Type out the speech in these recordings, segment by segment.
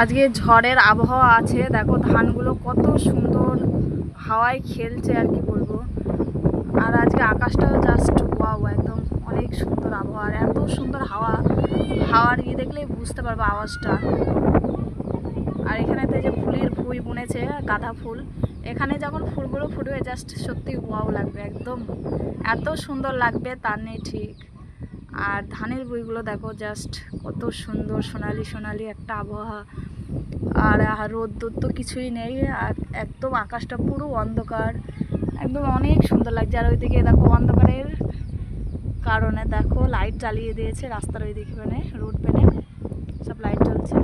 আজকে ঝড়ের আবহাওয়া আছে, দেখো ধানগুলো কত সুন্দর হাওয়ায় খেলছে আর কি বলবো। আর আজকে আকাশটাও জাস্ট ওয়াও, একদম অনেক সুন্দর আবহাওয়া আর এত সুন্দর হাওয়ার দেখলেই বুঝতে পারবো আওয়াজটা। আর এখানেতে যে ফুলের ভুঁই বুনেছে গাঁদা ফুল, এখানে যখন ফুলগুলো ফুটবে জাস্ট সত্যি ওয়াও লাগবে, একদম এত সুন্দর লাগবে তার নেই ঠিক। আর ধানের বইগুলো দেখো জাস্ট কত সুন্দর সোনালি সোনালি একটা আবহাওয়া। আর রোদ্দুর তো কিছুই নেই, আর একদম আকাশটা পুরো অন্ধকার, একদম অনেক সুন্দর লাগছে। আর ওইদিকে দেখো অন্ধকারের কারণে দেখো লাইট জ্বালিয়ে দিয়েছে রাস্তার ওইদিকে, মানে রোড পেনে সব লাইট জ্বলছে,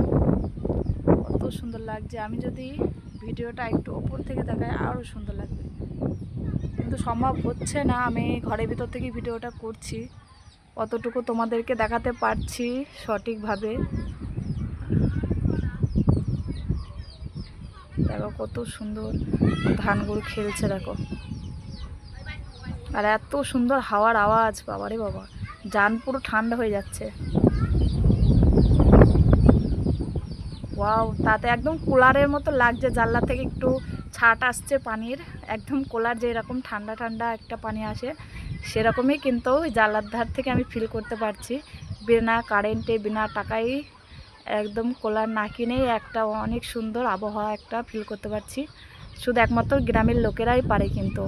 কত সুন্দর লাগছে। আমি যদি ভিডিওটা একটু ওপর থেকে দেখাই আরও সুন্দর লাগবে, কিন্তু সম্ভব হচ্ছে না। আমি ঘরের ভিতর থেকে ভিডিওটা করছি, কতটুকু তোমাদেরকে দেখাতে পারছি সঠিকভাবে। দেখো কত সুন্দর ধানগুলো খেলছে দেখো, আর এত সুন্দর হাওয়ার আওয়াজ, বাবারে বাবা, জান পুরো ঠান্ডা হয়ে যাচ্ছে। ওয়াও, তাতে একদম কুলারের মতো লাগছে, জানলা থেকে একটু ছাট আসছে পানির, একদম কুলার যেরকম ঠান্ডা ঠান্ডা একটা পানি আসে সেরকমই, কিন্তু জানলার ধার থেকে আমি ফিল করতে পারছি বিনা কারেন্টে বিনা টাকায়, একদম কুলার না কিনেই একটা অনেক সুন্দর আবহাওয়া একটা ফিল করতে পারছি। শুধু একমাত্র গ্রামের লোকেরাই পারে কিন্তু।